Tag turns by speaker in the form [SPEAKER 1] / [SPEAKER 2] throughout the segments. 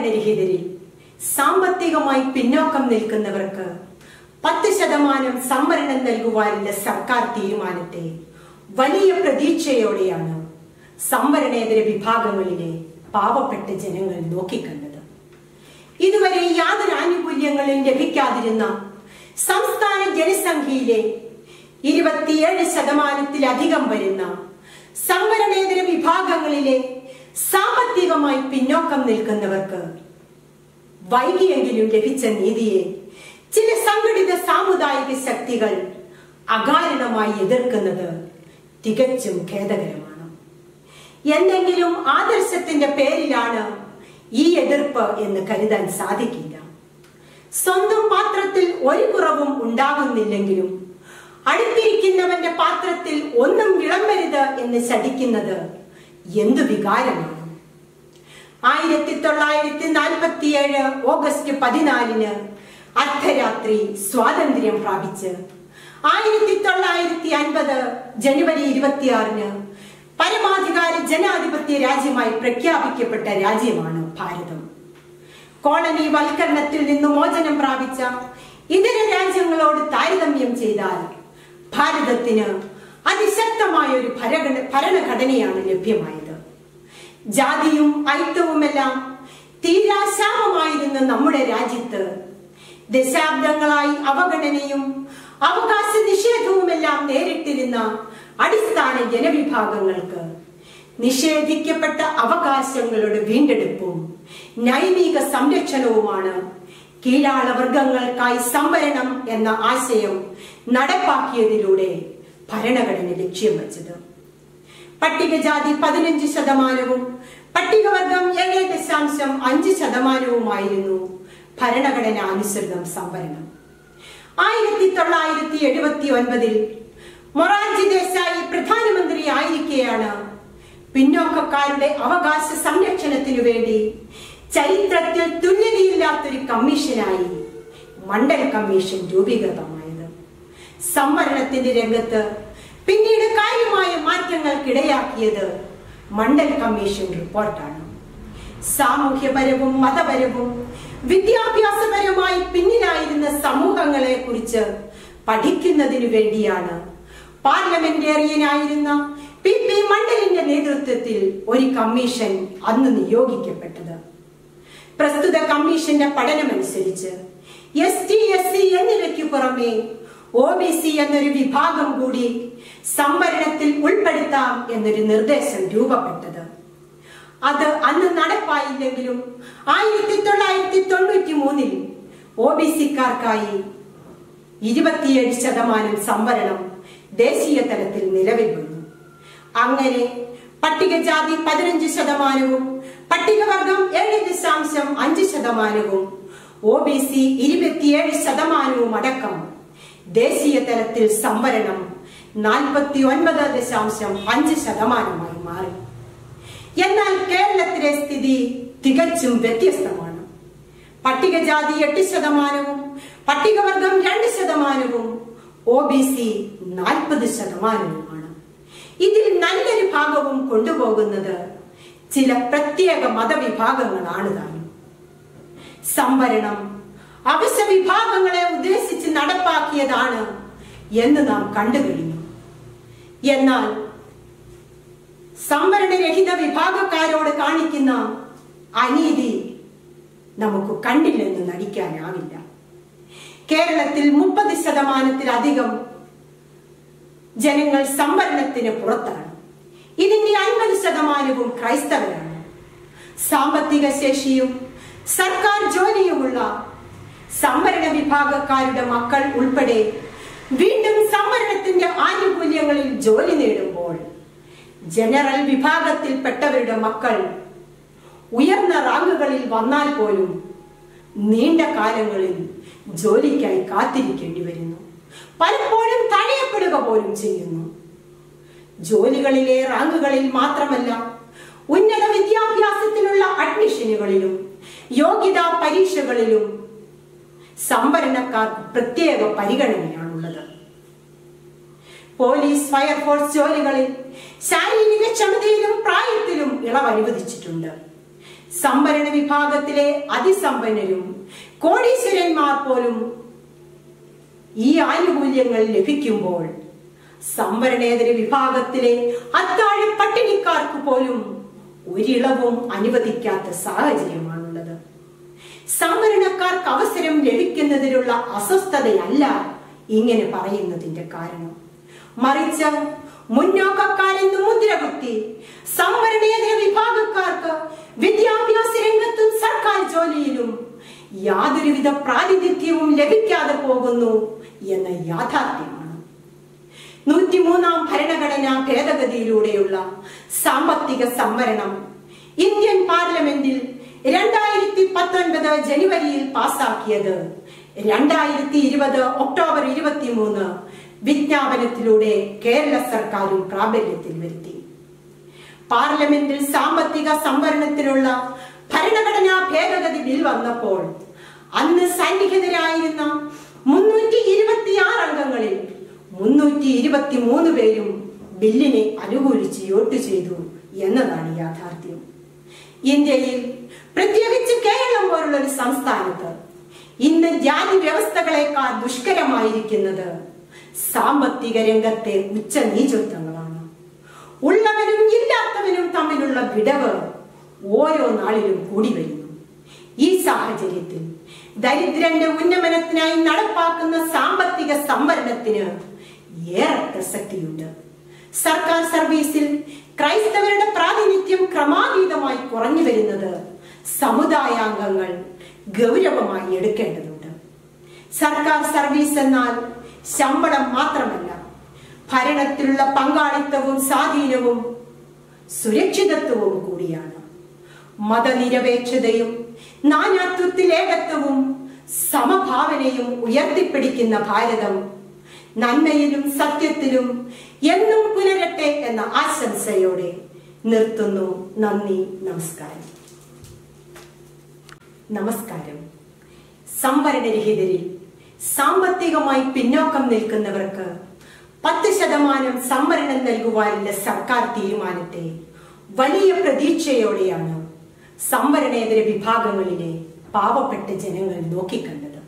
[SPEAKER 1] സംവരണരഹിതരിൽ സാമ്പത്തികമായി പിന്നോക്കം നിൽക്കുന്നവർക്ക് 10% സംവരണം നൽകുവാനുള്ള സർക്കാർ തീരുമാനത്തെ വലിയ പ്രതീക്ഷയോടെയാണ് സംവരണേതര വിഭാഗങ്ങളിലെ പാവപ്പെട്ട ജനങ്ങൾ നോക്കിക്കണ്ടത്. ഇതുവരെ യാതൊരു ആനുകൂല്യങ്ങളും ലഭിക്കാതിരുന്ന സംസ്ഥാന ജനസംഖ്യയിലെ 27%-ലധികം വരുന്ന സംവരണേതര വിഭാഗങ്ങളിലെ സാമ്പത്തികമായി പിന്നോക്കം നിൽക്കുന്നവർക്ക് വൈകിയെങ്കിലും ലഭിച്ച നീതിയെ ചില സംഘടിത സാമുദായിക ശക്തികൾ അകാരണമായി എതിർക്കുന്നത് തികച്ചും ഖേദകരമാണ്. എന്തെങ്കിലും ആദർശത്തിന്റെ പേരിലാണ് ഈ എതിർപ്പ് എന്ന് കരുതാൻ സാധിക്കില്ല. സ്വന്തം പാത്രത്തിൽ ഒരു കുറവും ഉണ്ടാകുന്നില്ലെങ്കിലും അടുത്തിരിക്കുന്നവന്റെ പാത്രത്തിൽ ഒന്നും വിളമ്പരുത് എന്ന് ശഠിക്കുന്നത് എന്തു വികാരമാണ്. 1947 ഓഗസ്റ്റ് 14 അർദ്ധരാത്രി സ്വാതന്ത്ര്യം പ്രാപിച്ച് 1950 ജനുവരി 26 പരമാധികാര ജനാധിപത്യ രാജ്യമായി പ്രഖ്യാപിക്കപ്പെട്ട രാജ്യമാണ് ഭാരതം. കോളനി വൽക്കരണത്തിൽ നിന്ന് മോചനം പ്രാപിച്ച ഇതര രാജ്യങ്ങളോട് താരതമ്യം ചെയ്താൽ ഭാരതത്തിന് അതിശക്തമായ ഒരു ഭരണഘടനയാണ് ലഭ്യമായത്. ജാതിയും ഐക്യവുമെല്ലാം തീരാശാപമായിരുന്ന നമ്മുടെ രാജ്യത്ത് ദശാബ്ദങ്ങളായി അവഗണനയും അവകാശ നിഷേധവുമെല്ലാം നേരിട്ടിരുന്ന അടിസ്ഥാന ജനവിഭാഗങ്ങൾക്ക് നിഷേധിക്കപ്പെട്ട അവകാശങ്ങളുടെ വീണ്ടെടുപ്പും നൈതിക സംരക്ഷണവുമാണ് കീഴാള വർഗങ്ങൾക്കായി സംവരണം എന്ന ആശയം നടപ്പാക്കിയതിലൂടെ ഭരണഘടന ലക്ഷ്യം വച്ചത്. പട്ടികജാതി 15%, പട്ടികവർഗം 7.5%, ഭരണഘടന അനുസൃതം സംവരണം. 1979 മൊറാർജി ദേശായി പ്രധാനമന്ത്രി ആയിരിക്കെയാണ് പിന്നോക്കക്കാരുടെ അവകാശ സംരക്ഷണത്തിനു വേണ്ടി ചരിത്രത്തിൽ തുല്യതയില്ലാത്തൊരു കമ്മീഷനായി മണ്ഡൽ കമ്മീഷൻ രൂപീകൃതമായത്. സംവരണത്തിന്റെ രംഗത്ത് പിന്നീട് കാര്യമായ മാറ്റങ്ങൾക്കിടയാക്കിയത് മണ്ഡൽ കമ്മീഷൻ റിപ്പോർട്ടാണ്. സാമൂഹ്യപരവും മതപരവും വിദ്യാഭ്യാസപരമായി പിന്നിലായിരുന്ന സമൂഹങ്ങളെ കുറിച്ച് പഠിക്കുന്നതിനു വേണ്ടിയാണ് പാർലമെന്റേറിയനായിരുന്ന PP മണ്ഡലിന്റെ നേതൃത്വത്തിൽ ഒരു കമ്മീഷൻ അന്ന് നിയോഗിക്കപ്പെട്ടത്. പ്രസ്തുത കമ്മീഷന്റെ പഠനമനുസരിച്ച് ST, SC എന്നിവയ്ക്ക് പുറമെ OBC എന്നൊരു വിഭാഗം കൂടി സംവരണത്തിൽ ഉൾപ്പെടുത്താം എന്നൊരു നിർദ്ദേശം രൂപപ്പെട്ടത്. അത് അന്ന് നടപ്പായില്ലെങ്കിലും 1993 OBC-ക്കാർക്കായി 27% സംവരണം ദേശീയ തലത്തിൽ നിലവിൽ വന്നു. അങ്ങനെ പട്ടികജാതി 15%, പട്ടികവർഗം 7.5%, OBC 27% അടക്കം ദേശീയ തലത്തിൽ സംവരണം 49.5% മാറി. എന്നാൽ കേരളത്തിലെ സ്ഥിതി തികച്ചും വ്യത്യസ്തമാണ്. പട്ടികജാതി 8%, പട്ടികവർഗം 2%, OBC 40%. ഇതിൽ നല്ലൊരു ഭാഗവും കൊണ്ടുപോകുന്നത് ചില പ്രത്യേക മതവിഭാഗങ്ങളാണ് താനും. സംവരണം അവശ്യ വിഭാഗങ്ങളെ ഉദ്ദേശിച്ച് നടപ്പാക്കിയതാണ് എന്ന് നാം കണ്ടുകഴിഞ്ഞു. എന്നാൽ സംവരണരഹിത വിഭാഗക്കാരോട് കാണിക്കുന്ന അനീതി നമുക്ക് കണ്ടില്ലെന്ന് നടിക്കാനാവില്ല. കേരളത്തിൽ 30%-ലധികം ജനങ്ങൾ സംവരണത്തിന് പുറത്താണ്. ഇതിന്റെ 50% ക്രൈസ്തവരാണ്. സാമ്പത്തിക ശേഷിയും സർക്കാർ ജോലിയുമുള്ള സംവരണ വിഭാഗക്കാരുടെ മക്കൾ ഉൾപ്പെടെ വീണ്ടും സംവരണത്തിന്റെ ആനുകൂല്യങ്ങളിൽ ജോലി നേടുമ്പോൾ ജനറൽ വിഭാഗത്തിൽപ്പെട്ടവരുടെ മക്കൾ ഉയർന്ന റാങ്കുകളിൽ വന്നാൽ പോലും നീണ്ട കാലങ്ങളിൽ ജോലിക്കായി കാത്തിരിക്കേണ്ടി വരുന്നു. പലപ്പോഴും തടയപ്പെടുക പോലും ചെയ്യുന്നു. ജോലികളിലെ റാങ്കുകളിൽ മാത്രമല്ല, ഉന്നത വിദ്യാഭ്യാസത്തിനുള്ള അഡ്മിഷനുകളിലും യോഗ്യതാ പരീക്ഷകളിലും സംവരണക്കാർക്ക് പ്രത്യേക പരിഗണനയാണുള്ളത്. പോലീസ്, ഫയർഫോഴ്സ് ജോലികളിൽ ശാരീരിക ക്ഷമതയിലും പ്രായത്തിലും ഇളവ് അനുവദിച്ചിട്ടുണ്ട്. സംവരണ വിഭാഗത്തിലെ അതിസമ്പന്നരും കോടീശ്വരന്മാർ പോലും ഈ ആനുകൂല്യങ്ങൾ ലഭിക്കുമ്പോൾ സംവരണേതര വിഭാഗത്തിലെ അത്താഴ പട്ടിണിക്കാർക്ക് പോലും ഒരിളവും അനുവദിക്കാത്ത സാഹചര്യമാണുള്ളത്. സംവരണക്കാർക്ക് അവസരം ലഭിക്കുന്നതിലുള്ള അസ്വസ്ഥതയല്ല ഇങ്ങനെ പറയുന്നതിന്റെ കാരണം, മറിച്ച് മുന്നോക്കക്കാരെന്ന് മുദ്രകുത്തി സംവരണേതര വിഭാഗക്കാർക്ക് വിദ്യാഭ്യാസ രംഗത്തും സർക്കാർ ജോലിയിലും യാതൊരുവിധ പ്രാതിനിധ്യവും ലഭിക്കാതെ പോകുന്നു എന്ന യാഥാർത്ഥ്യമാണ്. 103-ാം ഭരണഘടനാ ഭേദഗതിയിലൂടെയുള്ള സാമ്പത്തിക സംവരണം ഇന്ത്യൻ പാർലമെന്റിൽ 2019 ജനുവരിയിൽ പാസാക്കിയത് 2020 ഒക്ടോബർ 23 വിജ്ഞാപനത്തിലൂടെ കേരള സർക്കാരും പ്രാബല്യത്തിൽ വരുത്തി. പാർലമെന്റിൽ സാമ്പത്തിക സംവരണത്തിനുള്ള ഭരണഘടനാ ഭേദഗതി ബിൽ വന്നപ്പോൾ അന്ന് സന്നിഹിതരായിരുന്ന 326 അംഗങ്ങളിൽ 323 പേരും ബില്ലിനെ അനുകൂലിച്ച് വോട്ട് ചെയ്തു എന്നതാണ് യാഥാർത്ഥ്യം. ഇന്ത്യയിൽ, പ്രത്യേകിച്ച് കേരളം പോലുള്ള ഒരു സംസ്ഥാനത്ത് ഇന്ന് ജാതി വ്യവസ്ഥകളെക്കാൾ ദുഷ്കരമായിരിക്കുന്നത് സാമ്പത്തിക രംഗത്തെ ഉച്ചനീചത്വങ്ങളാണ്. ഉള്ളവനും ഇല്ലാത്തവനും തമ്മിലുള്ള വിടവ് ഓരോ നാളിലും കൂടി വരുന്നു. ഈ സാഹചര്യത്തിൽ ദരിദ്രന്റെ ഉന്നമനത്തിനായി നടപ്പാക്കുന്ന സാമ്പത്തിക സംവരണത്തിന് ഏറെ പ്രസക്തിയുണ്ട്. സർക്കാർ സർവീസിൽ ക്രൈസ്തവരുടെ പ്രാതിനിധ്യം ക്രമാതീതമായി കുറഞ്ഞു വരുന്നത് സമുദായാംഗങ്ങൾ ഗൗരവമായി എടുക്കേണ്ടതുണ്ട്. സർക്കാർ സർവീസ് എന്നാൽ ശമ്പളം മാത്രമല്ല, ഭരണത്തിലുള്ള പങ്കാളിത്തവും സ്വാധീനവും സുരക്ഷിതത്വവും കൂടിയാണ്. മതനിരപേക്ഷതയും നാനാത്വത്തിൽ ഏകത്വവും സമഭാവനയും ഉയർത്തിപ്പിടിക്കുന്ന ഭാരതം നന്മയിലും സത്യത്തിലും എന്നും പുലരട്ടെ എന്ന ആശംസയോടെ നിർത്തുന്നു. നന്ദി, നമസ്കാരം. സംവരണരഹിതരിൽ സാമ്പത്തികമായി പിന്നോക്കം നിൽക്കുന്നവർക്ക് 10% സംവരണം നൽകുവാനുള്ള സർക്കാർ തീരുമാനത്തെ വലിയ പ്രതീക്ഷയോടെയാണ് സംവരണേതര വിഭാഗങ്ങളിലെ പാവപ്പെട്ട ജനങ്ങൾ നോക്കിക്കണ്ടത്.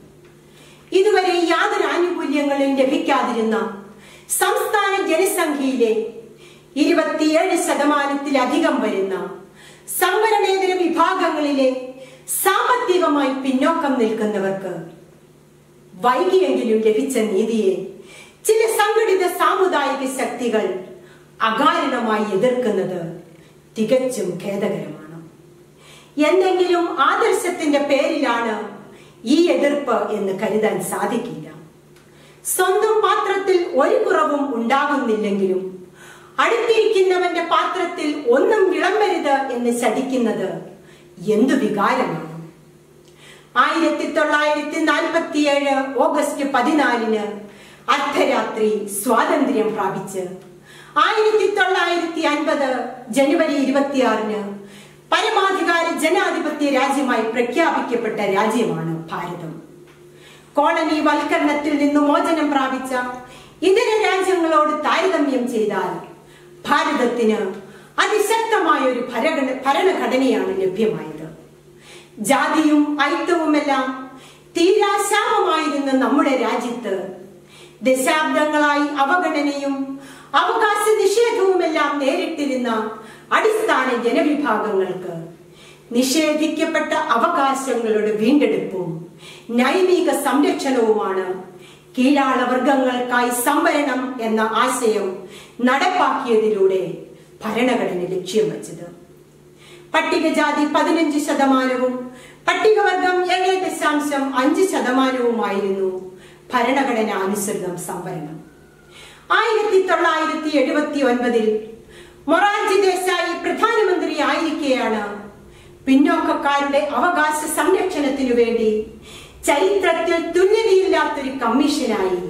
[SPEAKER 1] ഇതുവരെ യാതൊരു ആനുകൂല്യങ്ങളും ലഭിക്കാതിരുന്ന സംസ്ഥാന ജനസംഖ്യയിലെ 27%-ലധികം വരുന്ന സംവരണേതര വിഭാഗങ്ങളിലെ സാമ്പത്തികമായി പിന്നോക്കം നിൽക്കുന്നവർക്ക് വൈകിയെങ്കിലും ലഭിച്ച നീതിയെ ചില സംഘടിത സാമുദായിക ശക്തികൾ അകാരണമായി എതിർക്കുന്നത് തികച്ചും ഖേദകരമാണ്. എന്തെങ്കിലും ആദർശത്തിന്റെ പേരിലാണ് ഈ എതിർപ്പ് എന്ന് കരുതാൻ സാധിക്കില്ല. സ്വന്തം പാത്രത്തിൽ ഒരു കുറവും ഉണ്ടാകുന്നില്ലെങ്കിലും അടുത്തിരിക്കുന്നവന്റെ പാത്രത്തിൽ ഒന്നും വിളമ്പരുത് എന്ന് ശഠിക്കുന്നത് എന്തു വികാരമാണ്. 1947 ഓഗസ്റ്റ് 14 അർദ്ധരാത്രി സ്വാതന്ത്ര്യം പ്രാപിച്ച് 1950 ജനുവരി 26 പരമാധികാര ജനാധിപത്യ രാജ്യമായി പ്രഖ്യാപിക്കപ്പെട്ട രാജ്യമാണ് ഭാരതം. കോളനി വൽക്കരണത്തിൽ നിന്ന് മോചനം പ്രാപിച്ച ഇതര രാജ്യങ്ങളോട് താരതമ്യം ചെയ്താൽ ഭാരതത്തിന് അതിശക്തമായ ഒരു ഭരണഘടനയാണ് ലഭ്യമായത്. ജാതിയും ഐക്യവുമെല്ലാം തീരാശാപമായിരുന്ന നമ്മുടെ രാജ്യത്ത് ദശാബ്ദങ്ങളായി അവഗണനയും അവകാശ നിഷേധവുമെല്ലാം നേരിട്ടിരുന്ന അടിസ്ഥാന ജനവിഭാഗങ്ങൾക്ക് നിഷേധിക്കപ്പെട്ട അവകാശങ്ങളുടെ വീണ്ടെടുപ്പും നൈതിക സംരക്ഷണവുമാണ് കീഴാള വർഗങ്ങൾക്കായി സംവരണം എന്ന ആശയം നടപ്പാക്കിയതിലൂടെ ഭരണഘടന ലക്ഷ്യം വച്ചത്. പട്ടികജാതി 15%, പട്ടികവർഗം 7.5%-ആയിരുന്നു ഭരണഘടനാനുസൃതം സംവരണം. 1979 മൊറാർജി ദേശായി പ്രധാനമന്ത്രി ആയിരിക്കെയാണ് പിന്നോക്കക്കാരുടെ അവകാശ സംരക്ഷണത്തിനു വേണ്ടി ചരിത്രത്തിൽ തുല്യതയില്ലാത്തൊരു കമ്മീഷനായി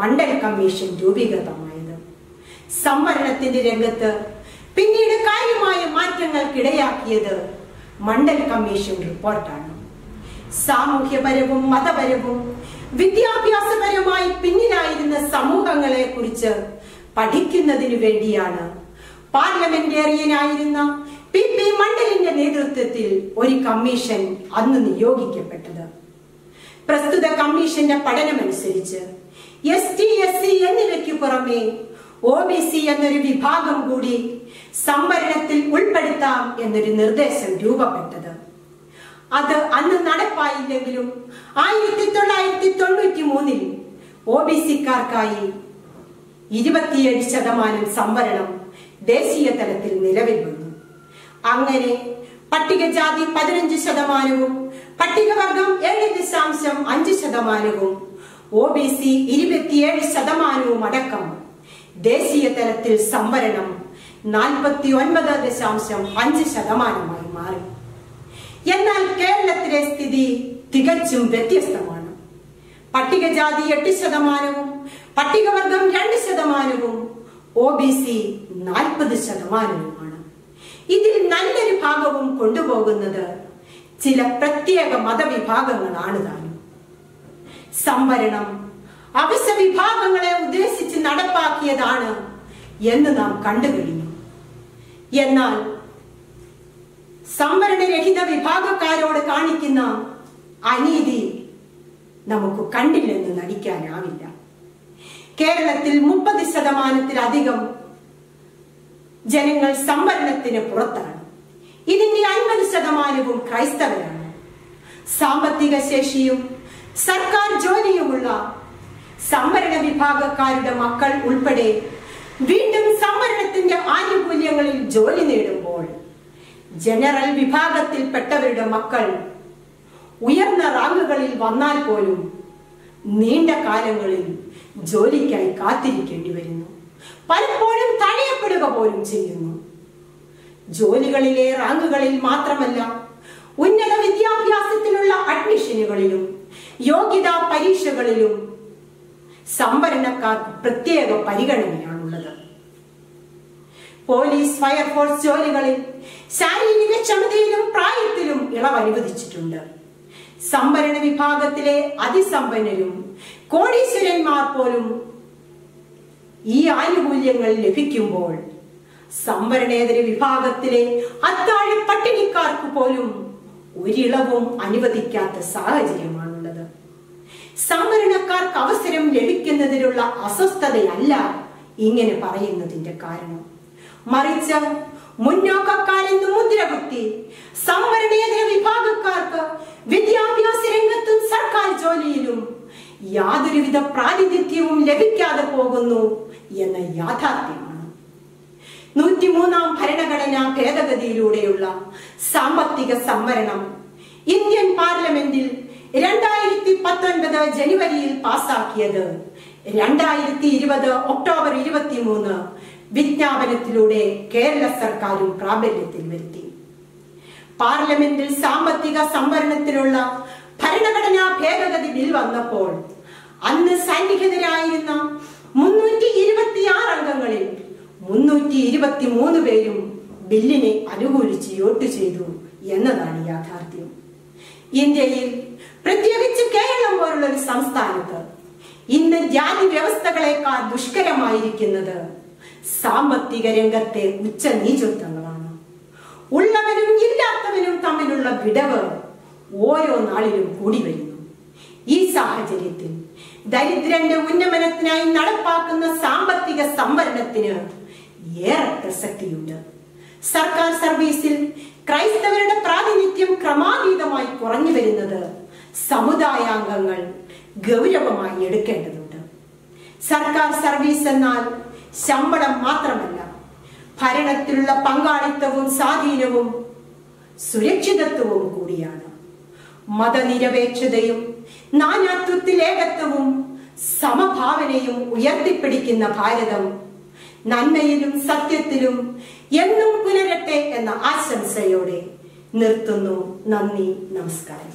[SPEAKER 1] മണ്ഡൽ കമ്മീഷൻ രൂപീകൃതമായത്. സംവരണത്തിന്റെ രംഗത്ത് പിന്നീട് കാര്യമായ മാറ്റങ്ങൾക്കിടയാക്കിയത് മണ്ഡൽ കമ്മീഷൻ റിപ്പോർട്ടാണ്. സാമൂഹ്യപരവും മതപരവും വിദ്യാഭ്യാസപരമായി പിന്നിലായിരുന്ന സമൂഹങ്ങളെ കുറിച്ച് പഠിക്കുന്നതിനു വേണ്ടിയാണ് പാർലമെന്റേറിയനായിരുന്ന PP മണ്ഡലിന്റെ നേതൃത്വത്തിൽ ഒരു കമ്മീഷൻ അന്ന് നിയോഗിക്കപ്പെട്ടത്. പ്രസ്തുത കമ്മീഷന്റെ പഠനമനുസരിച്ച് ST SC എന്നിവയ്ക്ക് പുറമെ OBC എന്നൊരു വിഭാഗം കൂടി സംവരണത്തിൽ ഉൾപ്പെടുത്താം എന്നൊരു നിർദ്ദേശം രൂപപ്പെട്ടത്. അത് അന്ന് നടപ്പായില്ലെങ്കിലും 1993 OBC-ക്കാർക്കായി 27% സംവരണം ദേശീയ തലത്തിൽ നിലവിൽ വന്നു. അങ്ങനെ പട്ടികജാതി 15%, പട്ടികവർഗം 7.5%, OBC 27% അടക്കം ദേശീയ തലത്തിൽ സംവരണം 49.5% മാറി. എന്നാൽ കേരളത്തിലെ സ്ഥിതി തികച്ചും വ്യത്യസ്തമാണ്. പട്ടികജാതി 8%, പട്ടികവർഗം 2%, OBC 40%. ഇതിൽ നല്ലൊരു ഭാഗവും കൊണ്ടുപോകുന്നത് ചില പ്രത്യേക മതവിഭാഗങ്ങളാണ് താനും. സംവരണം അവശ്യ വിഭാഗങ്ങളെ ഉദ്ദേശിച്ച് നടപ്പാക്കിയതാണ് എന്ന് നാം കണ്ടുകഴിഞ്ഞു. എന്നാൽ സംവരണരഹിത വിഭാഗക്കാരോട് കാണിക്കുന്ന അനീതി നമുക്ക് കണ്ടില്ലെന്ന് നടിക്കാനാവില്ല. കേരളത്തിൽ 30%-ലധികം ജനങ്ങൾ സംവരണത്തിന് പുറത്താണ്. ഇതിന്റെ 50%-വും ക്രൈസ്തവരാണ്. സാമ്പത്തിക ശേഷിയും സർക്കാർ ജോലിയുമുള്ള സംവരണ വിഭാഗക്കാരുടെ മക്കൾ ഉൾപ്പെടെ വീണ്ടും സംവരണത്തിന്റെ ആനുകൂല്യങ്ങളിൽ ജോലി നേടുമ്പോൾ ജനറൽ വിഭാഗത്തിൽപ്പെട്ടവരുടെ മക്കൾ ഉയർന്ന റാങ്കുകളിൽ വന്നാൽ പോലും നീണ്ട കാലങ്ങളിൽ ജോലിക്കായി കാത്തിരിക്കേണ്ടി വരുന്നു. പലപ്പോഴും തടയപ്പെടുക പോലും ചെയ്യുന്നു. ജോലികളിലെ റാങ്കുകളിൽ മാത്രമല്ല, ഉന്നത വിദ്യാഭ്യാസത്തിനുള്ള അഡ്മിഷനുകളിലും യോഗ്യതാ പരീക്ഷകളിലും സംവരണക്കാർക്ക് പ്രത്യേക പരിഗണനയാണുള്ളത്. പോലീസ്, ഫയർഫോഴ്സ് ജോലികളിൽ ശാരീരിക ക്ഷമതയിലും പ്രായത്തിലും ഇളവ് അനുവദിച്ചിട്ടുണ്ട്. സംവരണ വിഭാഗത്തിലെ അതിസമ്പന്നരും കോടീശ്വരന്മാർ പോലും ഈ ആനുകൂല്യങ്ങൾ ലഭിക്കുമ്പോൾ സംവരണേതര വിഭാഗത്തിലെ അത്താഴ പട്ടിണിക്കാർക്ക് പോലും ഒരിളവും അനുവദിക്കാത്ത സാഹചര്യമാണുള്ളത്. സംവരണക്കാർക്ക് അവസരം ലഭിക്കുന്നതിലുള്ള അസ്വസ്ഥതയല്ല ഇങ്ങനെ പറയുന്നതിന്റെ കാരണം. മറിച്ച് മുന്നോക്കക്കാരെന്ന് മുദ്രകുത്തി സംവരണേതര വിഭാഗക്കാർക്ക് വിദ്യാഭ്യാസ രംഗത്തും സർക്കാർ ജോലിയിലും യാതൊരുവിധ പ്രാതിനിധ്യവും ലഭിക്കാതെ പോകുന്നു എന്ന യാഥാർത്ഥ്യമാണ്. 103-ാം ഭരണഘടനാ ഭേദഗതിയിലൂടെയുള്ള സാമ്പത്തിക സംവരണം ഇന്ത്യൻ പാർലമെന്റിൽ 2019 ജനുവരിയിൽ പാസാക്കിയത് 2020 ഒക്ടോബർ 23 വിജ്ഞാപനത്തിലൂടെ കേരള സർക്കാരും പ്രാബല്യത്തിൽ വരുത്തി. പാർലമെന്റിൽ സാമ്പത്തിക സംവരണത്തിനുള്ള ഭരണഘടനാ ഭേദഗതി ബിൽ വന്നപ്പോൾ അന്ന് സന്നിഹിതരായിരുന്ന 326 അംഗങ്ങളിൽ 323 പേരും ബില്ലിനെ അനുകൂലിച്ച് വോട്ട് ചെയ്തു എന്നതാണ് യാഥാർത്ഥ്യം. ഇന്ത്യയിൽ, പ്രത്യേകിച്ച് കേരളം പോലുള്ള ഒരു സംസ്ഥാനത്ത് ഇന്ന് ജാതി വ്യവസ്ഥകളെക്കാൾ ദുഷ്കരമായിരിക്കുന്നത് സാമ്പത്തിക രംഗത്തെ ഉച്ചനീചത്വങ്ങളാണ്. ഉള്ളവനും ഇല്ലാത്തവനും തമ്മിലുള്ള വിടവ് ഓരോ നാളിലും കൂടി വരുന്നു. ഈ സാഹചര്യത്തിൽ ദരിദ്രന്റെ ഉന്നമനത്തിനായി നടപ്പാക്കുന്ന സാമ്പത്തിക സംവരണത്തിന് ഏറെ പ്രസക്തിയുണ്ട്. സർക്കാർ സർവീസിൽ ക്രൈസ്തവരുടെ പ്രാതിനിധ്യം ക്രമാതീതമായി കുറഞ്ഞു വരുന്നത് സമുദായാംഗങ്ങൾ ഗൗരവമായി എടുക്കേണ്ടതുണ്ട്. സർക്കാർ സർവീസ് എന്നാൽ ശമ്പളം മാത്രമല്ല, ഭരണത്തിലുള്ള പങ്കാളിത്തവും സ്വാധീനവും സുരക്ഷിതത്വവും കൂടിയാണ്. മതനിരപേക്ഷതയും നാനാത്വത്തിൽ ഏകത്വവും സമഭാവനയും ഉയർത്തിപ്പിടിക്കുന്ന ഭാരതം നന്മയിലും സത്യത്തിലും എന്നും പുലരട്ടെ എന്ന ആശംസയോടെ നിർത്തുന്നു. നന്ദി, നമസ്കാരം.